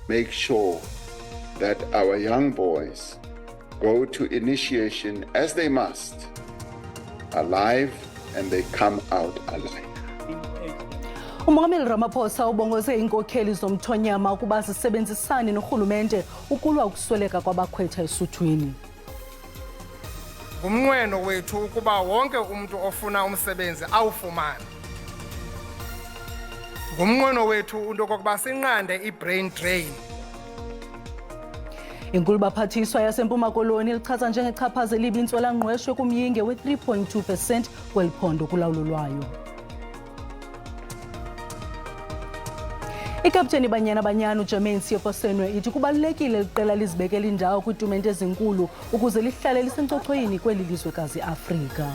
make sure that our young boys go to initiation as they must, alive, and they come out alive. uMongameli Ramaphosa ubongoze inkokheli zomthonyama ukuba zisebenzisane norhulumente ukulwa ukusweleka kwabakhwetha esuthwini. Ngumnqweno wethu ukuba wonke umuntu ofuna umsebenzi awufumane. Ngumnqweno wethu into kokuba sinqande i-brain drain. Inkulu baphathiswa yaseMpuma Koloni lichaza njengechaphaza elibi intswela-ngqesho kumyinge we-3.2% kweli phondo kulawulo lwayo. Ikapteni Banyana Banyana uJermaine Siyoposenwe ithi kubalulekile liqela lizibekela indawo kwiitumente ezinkulu ukuze lihlale lisencochoyini kweli lizwekazi Afrika.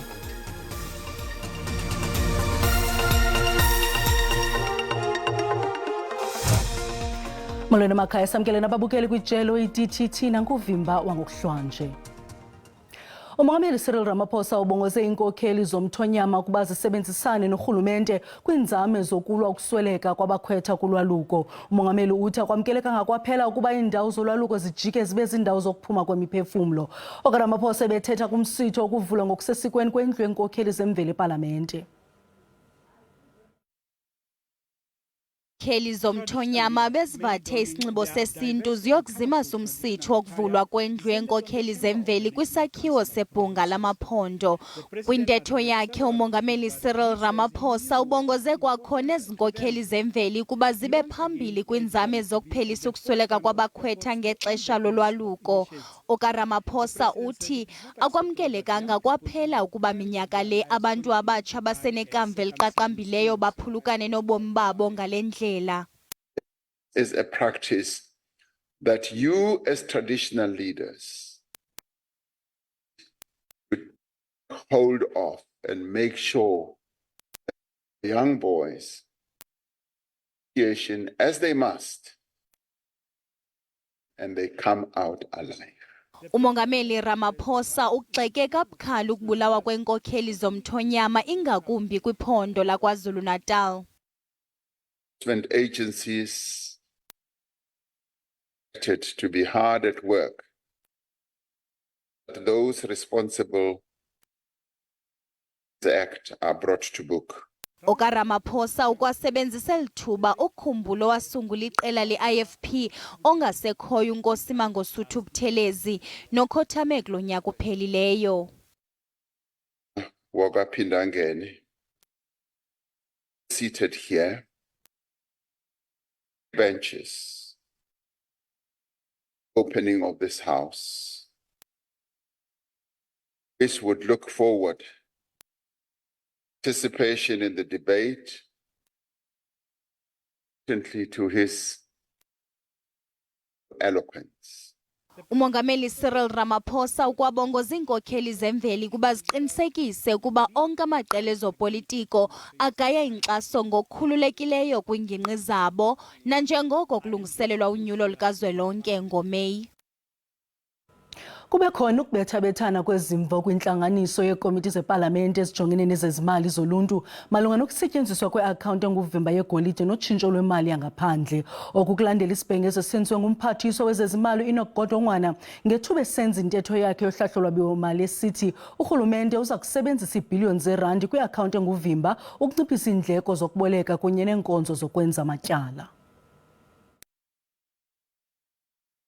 Molweni emakhaya, samkele nababukeli kwijelo i-DTT nankuvimba wangokuhlwanje. uMongameli Cyril Ramaphosa ubongoze inkokheli zomthonyama ukuba zisebenzisane norhulumente kwiinzame zokulwa ukusweleka kwabakhwetha kulwaluko. uMongameli uthi akwamkeleka ngakwaphela ukuba iindawo zolwaluko zijike zibe zindawo zokuphuma kwemiphefumlo. OkaRamaphosa bethetha kumsitho okuvulwa ngokusesikweni kwendlu yenkokheli zemveli epalamente. Kheli zomthonyama bezivathe isinxibo sesintu ziyokuzimasa umsitho wokuvulwa kwendlu yenkokheli zemveli kwisakhiwo sebhunga lamaphondo. Kwintetho yakhe uMongameli Cyril Ramaphosa ubongoze kwakhona ezinkokheli zemveli kuba zibe phambili kwinzame zokuphelisa ukusweleka kwabakhwetha ngexesha lolwaluko. OkaRamaphosa uthi akwamkelekanga kwaphela ukuba minyaka le abantu abatsha basenekamva eliqaqambileyo baphulukane nobomi babo ngale ndlela. Is a practice that you as traditional leaders should hold off and make sure that young boys initiation as they must and they come out alive. uMongameli Ramaphosa ugxeke kabukhali ukubulawa kwenkokheli zomthonyama ingakumbi kwiphondo laKwaZulu-Natal. Agencies to be hard at work, but those responsible for the act are brought to book. OkaRamaphosa ukwasebenzisa lithuba ukhumbulo wasungula iqela le-IFP ongasekhoyo uNkosima Suthu Buthelezi nokhothame kulo nyaka uphelileyo. Wakaphinda ngene seated here, benches, opening of this house. This would look forward participation in the debate, to his eloquence. uMongameli Cyril Ramaphosa ukwabongoza inkokheli zemveli kuba ziqinisekise ukuba onke amaqela ezopolitiko agaya inkxaso ngokukhululekileyo kwiingingqi zabo nanjengoko kulungiselelwa unyulo likazwelonke ngoMeyi. Kube khona ukubethabethana kwezimvo kwintlanganiso yekomiti zepalamente ezijongene nezezimali zoluntu malunga nokusetyenziswa kweakhawunti enguvimba yegolide notshintsho lwemali yangaphandle. Okukulandela isibhengezo esenziwe ngumphathiswa wezezimali uEnoch Godongwana ngethuba esenza intetho yakhe yohlahlo lwabiwo-mali esithi urhulumente uza kusebenzisa iibhiliyoni zeerandi kwiakhawunti enguvimba ukunciphisa iindleko zokuboleka kunye neenkonzo zokwenza amatyala.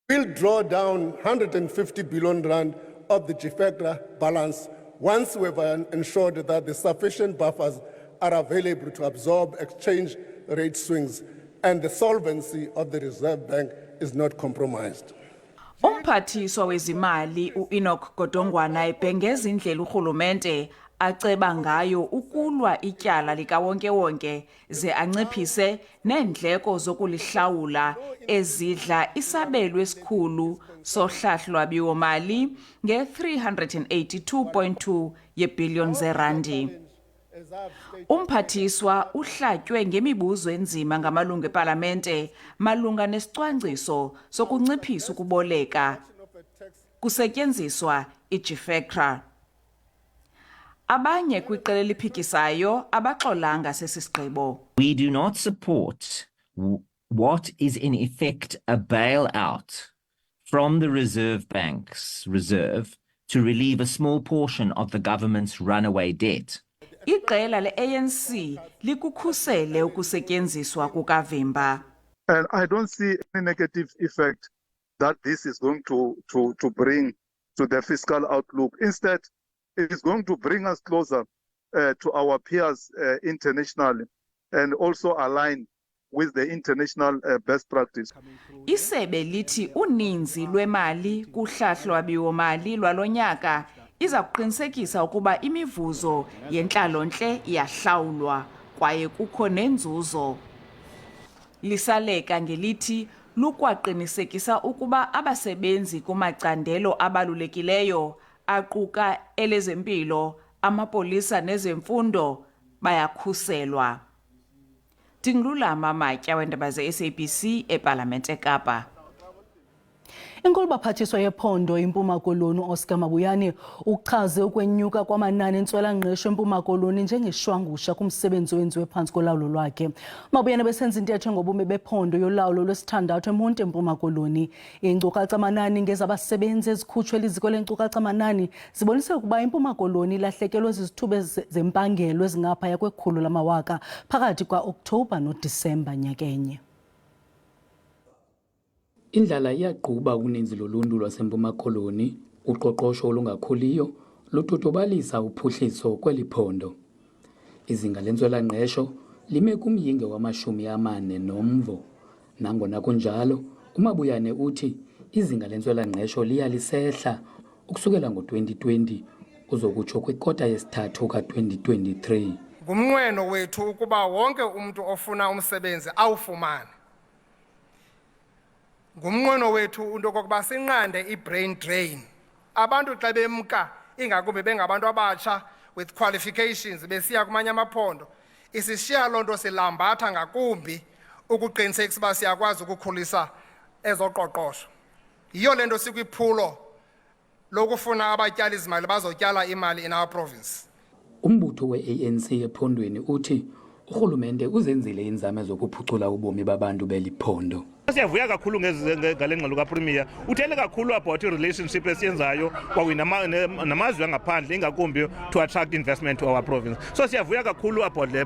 We'll draw down 150 billion rand of the GFECRA balance once we've ensured that the sufficient buffers are available to absorb exchange rate swings and the solvency of the Reserve Bank is not compromised. Umphathiswa wezimali uEnoch Godongwana ebhengeza indlela urhulumente aceba ngayo ukulwa ityala likawonke-wonke ze anciphise neendleko zokulihlawula ezidla isabelo esikhulu sohlahlo lwabiwo-mali nge-382.2 yeebhiliyoni zeerandi. Umphathiswa uhlatywe ngemibuzo enzima ngamalungu epalamente malunga nesicwangciso sokunciphisa ukuboleka kusetyenziswa iGFECRA. Abanye kwiqela eliphikisayo abaxolanga sesi sigqibo. We do not support what is in effect a bailout from the Reserve Bank's reserve to relieve a small portion of the government's runaway debt. Iqela le-ANC likukhusele ukusetyenziswa kukavimba. And I don't see any negative effect that this is going to bring to the fiscal outlook. Instead, it is going to bring us closer to our peers internationally and also align with the international best practice. Isebe lithi uninzi lwemali kuhlahlwabiwo-mali lwalo nyaka iza kuqinisekisa ukuba imivuzo yentlalo-ntle iyahlawulwa kwaye kukho nenzuzo. Lisaleka ngelithi lukwaqinisekisa ukuba abasebenzi kumacandelo abalulekileyo aquka elezempilo, amapolisa nezemfundo bayakhuselwa. Tingulama Matya weendaba ze-SABC ePalamente eKapa. Inkulu baphathiswa yephondo iMpuma Koloni Oscar Mabuyane uchaze ukwenyuka kwamanani entswela-ngqesho eMpuma Koloni njengeshwangusha kumsebenzi owenziwe phantsi kolawulo lwakhe. Mabuyane besenza intetho ngobume bephondo yolawulo lwesithandathu eMonti eMpuma Koloni. Iinkcukacha-manani ngezabasebenzi ezikhutshwe liziko leenkcukacha-manani zibonise ukuba iMpuma Koloni ilahlekelwe zizithuba zempangelo ezingaphaya kwe-100,000 phakathi kwa-Okthobha noDisemba nyakenye. Indlala iyaqhuba uninzi loluntu lwaseMpuma Koloni, uqoqosho olungakhuliyo lutotobalisa uphuhliso kweli phondo. Izinga lentswela-ngqesho lime kumyinge wama-40 nomvo. Nangona kunjalo, uMabuyane uthi izinga lentswela-ngqesho liya lisehla ukusukela ngo-2020 uzokutsho kwikota yesithathu ka-2023. Ngumnqweno wethu ukuba wonke umuntu ofuna umsebenzi awufumane. Ngumnqweno wethu into okokuba sinqande i-brain drain. Abantu xa bemka ingakumbi bengabantu abatsha with qualifications besiya kumanye amaphondo, isishiya loo nto silambatha ngakumbi ukuqinisekisa uba siyakwazi ukukhulisa ezoqoqosho. Yiyo le nto sikwiphulo lokufuna abatyali izimali bazotyala imali in our province. Umbutho we-ANC ephondweni uthi urhulumente uzenzile iinzame zokuphucula ubomi babantu beli phondo. Siyavuya kakhulu ngale ngxelo kaPremier. Uthele kakhulu about relationship esiyenzayo kwakunye namazwe angaphandle ingakumbi to attract investment to our province. So siyavuya kakhulu about le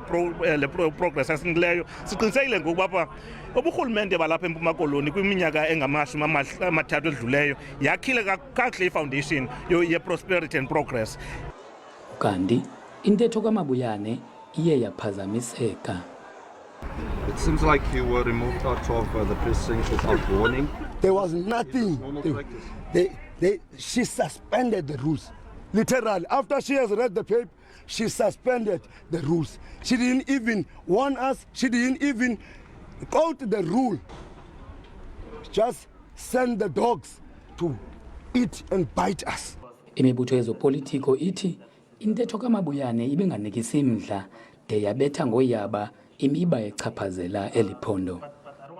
progress esinileyo. Siqinisekile ngokuba uburhulumente balapha eMpuma Koloni kwiminyaka engama-30 edluleyo yakhile kakuhle ifoundation ye-prosperity and progress. Kanti intetho kaMabuyane iye yaphazamiseka. It seems like you were removed out of the precinct without warning. There was nothing. She suspended the rules. Literally, after she has read the paper, she suspended the rules. She didn't even warn us. She didn't even quote the rule. Just send the dogs to eat and bite us. Imibutho yezopolitiko ithi intetho kaMabuyane ibinganikisi mdla de yabetha ngoyaba imiba echaphazela eli phondo.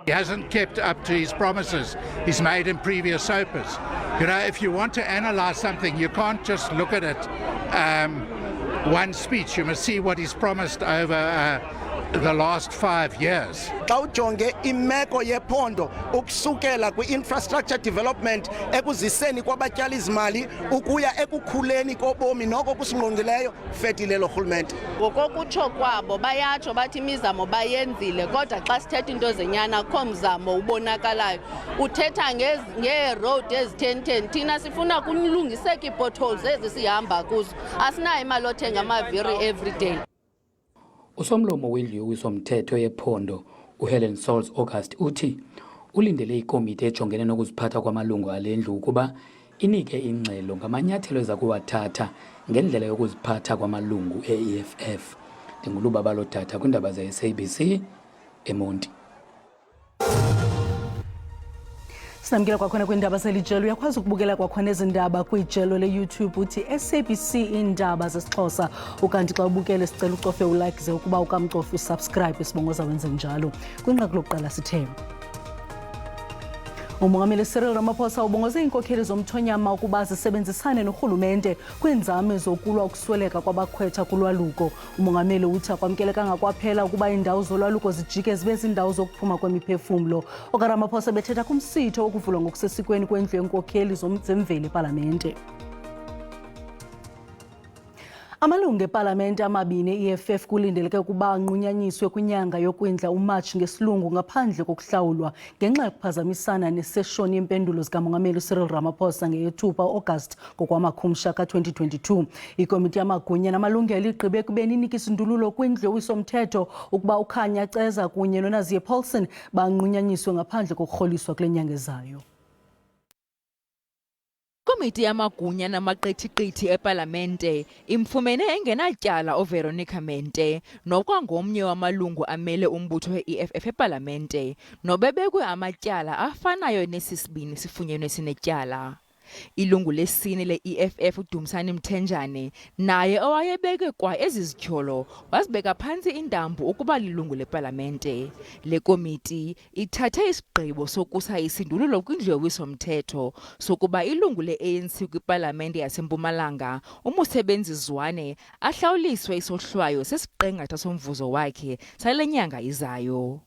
He hasn't kept up to his promises he's made in previous opens. You know, if you want to analyze something, you can't just look at it one speech. You must see what he's promised over the last 5 years. Xa ujonge imeko yephondo ukusukela kwi-infrastructure development ekuziseni kwabatyali izimali ukuya ekukhuleni kobomi noko kusingqongileyo fetile lo rhulumente. Ngokokutsho kwabo bayatsho bathi imizamo bayenzile kodwa xa sithetha into zenyana akho mzamo ubonakalayo. Uthetha ngee-road ezithen-10 thina sifuna kulungiseke ii-potholes ezi sihamba kuzo. Asinayo imali othenga amaviri everyday. Usomlomo wendlu somthetho yephondo uHelen Sauls August uthi ulindele ikomiti ejongene nokuziphatha kwamalungu alendlu ukuba inike ingxelo ngamanyathelo eza kuwathatha ngendlela yokuziphatha kwamalungu e-EFF. Ndinguluba balothatha kwindaba ze-SABC eMonti. Sinamkela kwakhona kwindaba zelijelo. Uyakwazi ukubukela kwakhona ezindaba kwijelo le-YouTube uthi SABC Iindaba zesiXhosa. Ukanti xa ubukele sicela ucofe ulike ze ukuba ukamcofe usubscribe isibongoza wenze njalo. Kwinqaku lokuqala sithe Umongameli Cyril Ramaphosa ubongoze iinkokheli zomthonyama ukuba zisebenzisane norhulumente kwiinzame zokulwa ukusweleka kwabakhwetha kulwaluko. Umongameli uthi akwamkelekanga kwaphela ukuba iindawo zolwaluko zijike zibe ziindawo zokuphuma kwemiphefumlo. OkaRamaphosa bethetha kumsitho wokuvulwa ngokusesikweni kwendlu yenkokheli zemveli epalamente. Amalungu epalamente amabini EFF kulindeleke ukuba anqunyanyiswe kwinyanga yokwindla uMatshi ngesilungu ngaphandle kokuhlawulwa ngenxa yokuphazamisana neseshoni yempendulo zikamongameli Cyril Ramaphosa ngeyeThupha August ngokwamakhumsha ka-2022. Ikomiti yamagunya namalungelo igqibe ekubeni inike isindululo kwindlu yowiso-mthetho ukuba uKhanya Ceza kunye noNaziye Paulson banqunyanyiswe ngaphandle kokurholiswa kule nyanga ezayo. Komiti yamagunya namaqithiqithi epalamente imfumene engenatyala uVeronica Mente nokwangomnye wamalungu amele umbutho we-EFF epalamente nobebekwe amatyala afanayo nesisibini sifunyenwe sinetyala. Ilungu lesine le-EFF uDumisani Mthenjane naye owayebeke kwa ezizityholo wazibeka phantsi indambu ukuba lilungu lepalamente. Le komiti ithathe isigqibo sokusa isindululo kwindlu yowiso-mthetho sokuba ilungu le-ANC kwipalamente yaseMpumalanga umusebenzi Zwane ahlawuliswe isohlwayo sesiqengatha somvuzo wakhe sale nyanga izayo.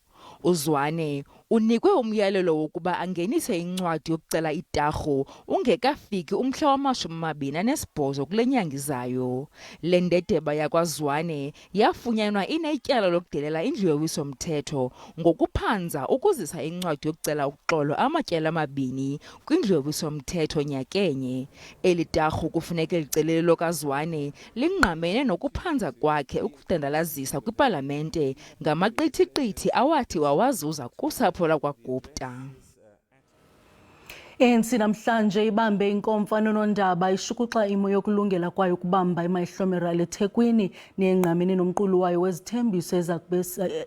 uZwane unikwe umyalelo wokuba angenise incwadi yokucela itarhu ungekafiki umhla wama-28 kule nyanga izayo. Le ndedeba yakwaZwane yafunyanwa inetyala lokudelela indlu yowiso-mthetho ngokuphanza ukuzisa incwadi yokucela uxolo amatyala amabini kwindlu yowiso-mthetho nyakenye. Eli tarhu kufuneka licelelo kaZwane lingqamene nokuphanza kwakhe ukudandalazisa kwipalamente ngamaqithiqithi awathi wawazuza kusapho lakwaGupta. ANC namhlanje ibambe inkomfa nonondaba ishukuxa imo yokulungela kwayo ukubamba imayihlomera leThekwini nengqamene nomqulu wayo wezithembiso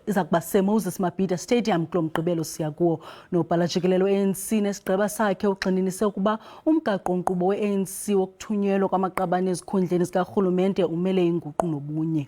ezakuba seMoses Mabhida Stadium kulo mgqibelo siya kuwo. Nobhala jikelelo ANC nesigqeba sakhe ugxininise ukuba umgaqo-nkqubo we-ANC wokuthunyelwa kwamaqabane ezikhundleni zikarhulumente umele inguqu nobunye.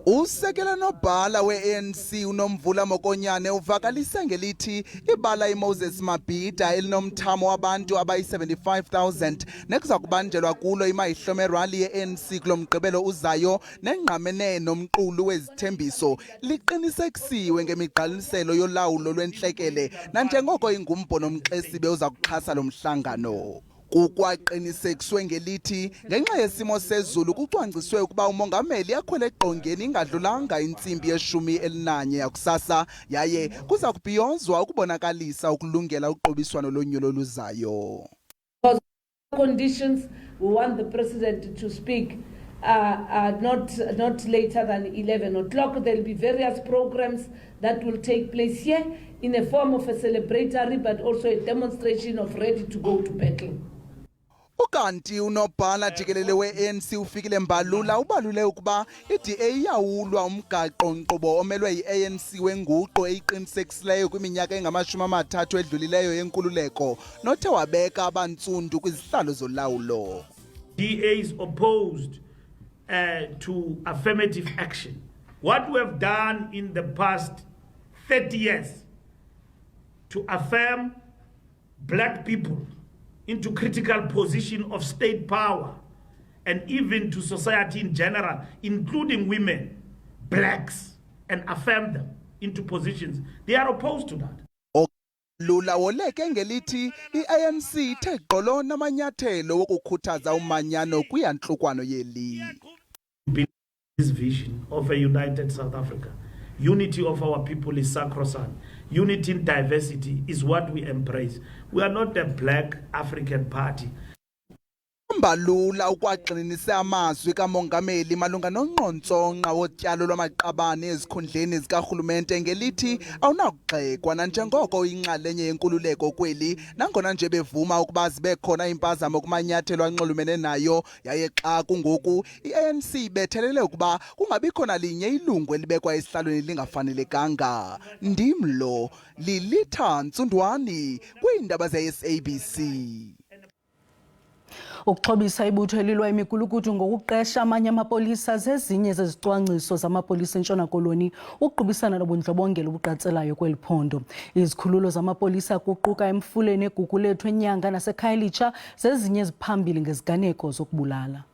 Usekela nobhala we-ANC uNomvula Mokonyane uvakalise ngelithi ibala iMoses Mabhida elinomthamo wabantu abayi-75,000 nekuza kubanjelwa kulo imayihlome rally ye-ANC kulo mgqibelo uzayo nengqamene nomqulu wezithembiso liqinisekisiwe ngemigqaliselo yolawulo lwentlekele nanjengoko ingumbo nomxesibe uza kuxhasa lo mhlangano. Kukwaqinisekiswe ngelithi ngenxa yesimo sezulu kucwangciswe ukuba umongameli akhwele eqongeni ingadlulanga intsimbi ye-11 yakusasa yaye kuza kubhiyozwa ukubonakalisa ukulungela uqobiswano lonyulo luzayo. Conditions, we want the president to speak not later than 11 o'clock. There will be various programs that will take place here in a form of a celebratory but also a demonstration of ready to go to battle. Ukanti unobhala jikelele we-ANC ufikile mbalula ubalule ukuba iDA iyawulwa umgaqo-nkqubo omelwe yi-ANC wenguqu eyiqinisekisileyo kwiminyaka engama-30 edlulileyo yenkululeko nothe wabeka abantsundu kwizihlalo zolawulo. DA is opposed to affirmative action. What we have done in the past 30 years to affirm black people into critical position of state power and even to society in general, including women, blacks, and affirm them into positions. They are opposed to that. Lula woleke ngelithi i-ANC ithe gqolo namanyathelo wokukhuthaza umanyano kwiyantlukwano yeli. This vision of a united South Africa. Unity of our people is sacrosanct. Unity in diversity is what we embrace. We are not a black African party. Mbalula ukwagxininisa amazwi kamongameli malunga nonqontsonqa wotyalo lwamaqabane ezikhundleni zikarhulumente ngelithi awunakugxekwa nanjengoko inxalenye yenkululeko kweli nangona nje bevuma ukuba zibe khona impazamo kumanyathelo anxulumene nayo yaye xa kungoku i-ANC ibethelele ukuba kungabikho nalinye ilungu elibekwa esihlalweni lingafanelekanga. Ndimlo Lilitha Ntsundwani kwiindaba ze-SABC. Ukuxhobisa ibutho elilwa imigulukudu ngokuqesha amanye amapolisa zezinye zezicwangciso zamapolisa eNtshona Koloni ukugqibisana nobundlobongela obuqatselayo kweli phondo. Izikhululo zamapolisa kuquka eMfuleni, eGugulethu, eNyanga naseKhayelitsha zezinye eziphambili ngeziganeko zokubulala.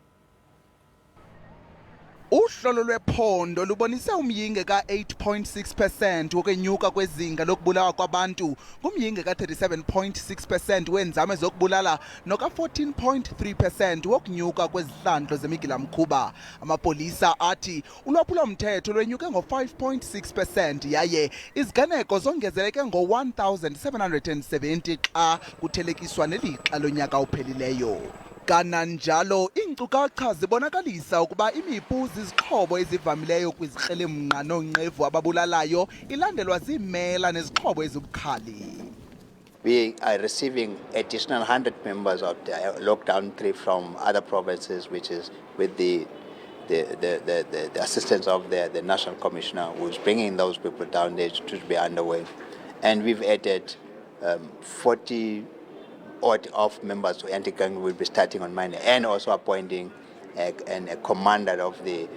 Uhlolo lwephondo lubonise umyinge ka-8.6% wokwenyuka kwezinga lokubulawa kwabantu, kumyinge ka-37.6% weenzame zokubulala noka-14.3% wokunyuka kwezihlandlo zemigilamkhuba. Amapolisa athi ulwaphulo-mthetho lwenyuke ngo-5.6% yaye iziganeko zongezeleke ngo-1,770 xa kuthelekiswa nelixa lonyaka ophelileyo. Kananjalo iinkcukacha zibonakalisa ukuba imipu zizixhobo ezivamileyo kwizikrelemnqa noonqevu ababulalayo ilandelwa ziimela nezixhobo ezibukhali. We are receiving additional 100 members of the lockdown 3 from other provinces, which is with the assistance of the National Commissioner, who is bringing those people down there to be underway. And we've added 40 odd of members to anti-gang will be starting on Monday, and also appointing a commander of the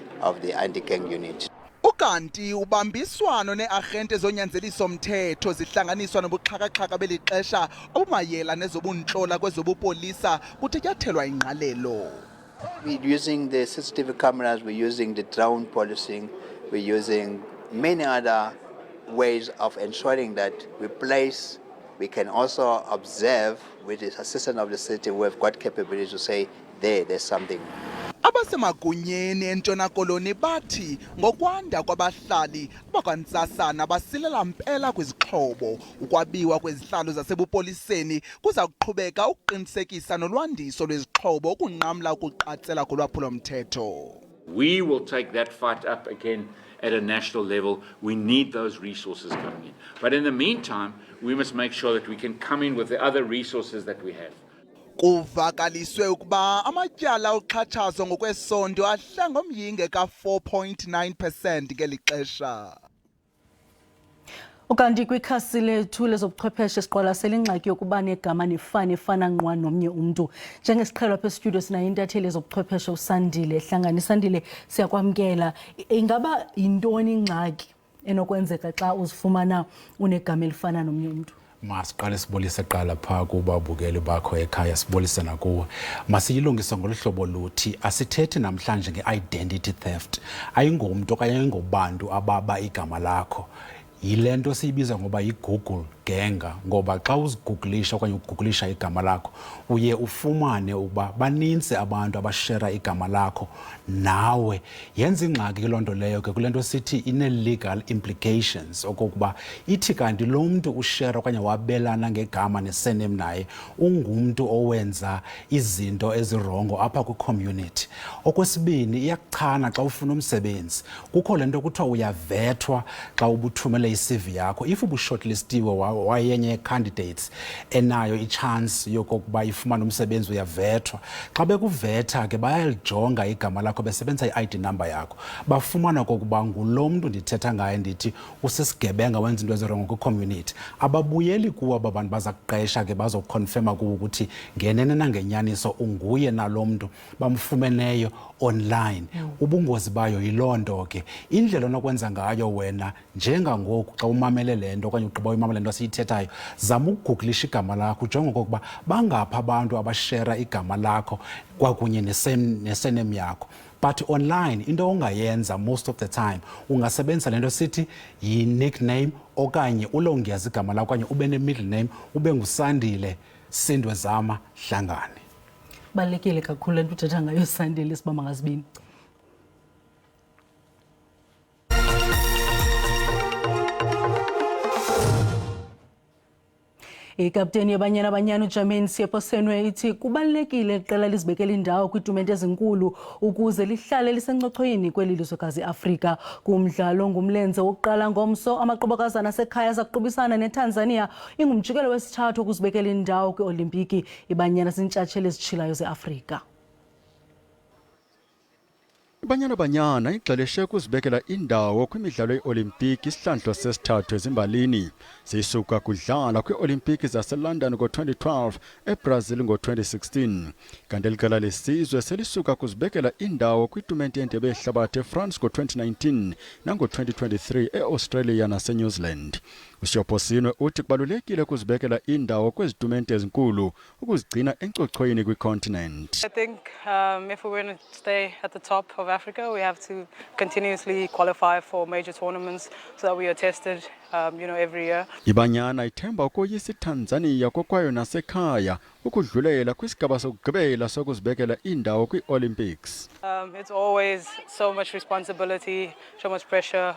anti-gang unit. Ukanti ubambiswano nearhente zonyanzeliso mthetho zihlanganiswa nobuxhaka-xhaka beli xesha obumayela nezobuntlola kwezobupolisa kuthetyathelwa ingqalelo. We're using the CCTV cameras, we're using the drone policing, we're using many other ways of ensuring that we can also observe with the assistance of the city. We've got capability to say there's something. Abasemagunyeni eNtshona Koloni bathi ngokwanda kwabahlali abakwantsasana basilela mpela kwizixhobo. Ukwabiwa kwezihlalo zasebupoliseni kuza kuqhubeka ukuqinisekisa nolwandiso lwezixhobo ukunqamla ukuqatsela kolwaphulo-mthetho. We will take that fight up again at a national level. We need those resources coming in. But in the meantime, we must make sure that we can come in with the other resources that we have. Kuvakaliswe ukuba amatyala oxhatshazo ngokwesondo ahla ngomyinge ka-4.9% ngeli xesha. Ukanti kwikhasi lethu lezobuchwepheshe siqwalasela ingxaki yokuba negama efana nqwa nomnye umntu. Njengesiqhelo apha estudio sinayo intatheli yezobuchwepheshe uSandile Hlangani. Sandile, siyakwamkela. Ingaba yintoni ingxaki enokwenzeka xa uzifumana unegama elifana nomnye umntu? Masiqale sibolise qala pha kubabukeli bakho ekhaya, sibolise nakuwe. Masiyilungise ngolu hlobo luthi asithethi namhlanje nge-identity theft. Ayingomntu okanye ayingobantu ababa igama lakho. Yile nto siyibiza ngoba yi-Google genga, ngoba xa uzigugulisha okanye ugugulisha igama lakho uye ufumane ukuba baninzi abantu abashera igama lakho nawe. Yenza ingxaki loo nto leyo ke kule nto sithi ine-legal implications, okokuba ithi kanti lo mntu ushera okanye wabelana ngegama ne-surname naye ungumntu owenza izinto ezirongo apha kwi-community. Okwesibini, iyakuchana xa ufuna umsebenzi. Kukho le nto kuthiwa uyavethwa xa ubuthumele i-CV yakho. If ubushortlistiwe wayenye candidates enayo i-chance yokokuba ifumane umsebenzi, uyavethwa. Xa bekuvetha ke bayalijonga igama lakho besebenzisa i-ID number yakho. Bafumana kokuba ngulo mntu ndithetha ngaye ndithi usisigebenga wenza into ezirongo kwi-community. Ababuyeli kuwo aba bantu baza kuqesha ke bazokonfirma kuwo ukuthi ngenene nangenyaniso unguye nalo mntu bamfumeneyo online. Ubungozi bayo yiloo nto ke. Indlela onokwenza ngayo wena njengangoku xa umamele le nto okanye ugqiba uyimamele le nto siyithethayo, zama ukugugulisha igama lakho ujonge okokuba bangapha abantu abashera igama lakho kwakunye ne-surname yakho. But online into ongayenza most of the time ungasebenzisa le nto sithi yi-nickname okanye ulongeza igama lakho okanye ube ne-middle name, ube nguSandile Sindwezama Hlangani. Balekile kakhulu le nto uthetha ngayo Sandile, sibamba ngazibini. Ikapteni yabanyana banyana uJermaine Sieposenwe ithi kubalekile iqela lizibekela indawo kwitumente ezinkulu ukuze lihlale lisencochoyini kweli lizwekazi Afrika. Kumdlalo ngumlenze wokuqala ngomso amaqobokazana asekhaya azakuqubisana neTanzania ingumjikelo wesithathu ukuzibekela indawo kwi-Olimpiki. Ibanyana zintshatsheli ezitshilayo zeAfrika. Banyana Banyana igxeleshe ukuzibekela indawo kwimidlalo ye-Olimpiki isihlandlo sesithathu ezimbalini sisuka kudlala kwi-Olimpiki zaseLondon ngo-2012 eBrazil ngo-2016 kanti iqela lesizwe selisuka kuzibekela indawo kwitumente yendebe yehlabathi eFrance ngo-2019 nango-2023 e-Australia naseNew Zealand. Usiyophosinwe uthi kubalulekile ukuzibekela indawo kwezitumente ezinkulu ukuzigcina encochoyini kwicontinent. I think if we want to stay at the top of Africa, we have to continuously qualify for major tournaments so that we are tested, every year. Ibanyana ithemba ukoyisa iTanzania kokwayo nasekhaya ukudlulela kwisigaba sokugqibela sokuzibekela indawo kwi-Olympics. It's always so much responsibility, so much pressure,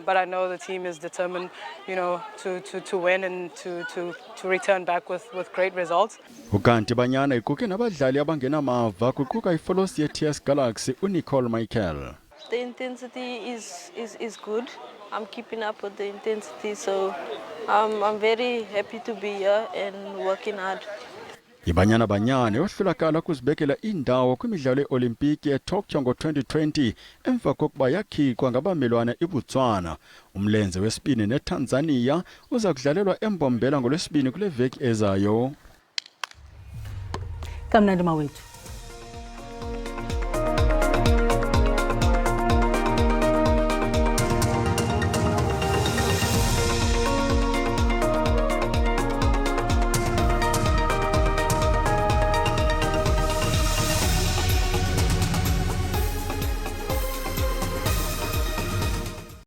but I know the team is determined, to win and to return back with great results. Ukanti Banyana ikuke nabadlali abangenamava kuquka ifolosi ye-TS Galaxy uNicole Michael. The intensity is good. I'm keeping up with the intensity, so I'm very happy to be here and working hard. Ibanyana Banyana yohlulakala kuzibekela indawo kwimidlalo ye-Olimpiki eTokyo ngo-2020 emva kokuba yakhikwa ngabamelwane iBotswana. Umlenze wesibini neTanzania uza kudlalelwa eMbombela ngolwesibini kule veki ezayo. Kamnandi mawethu.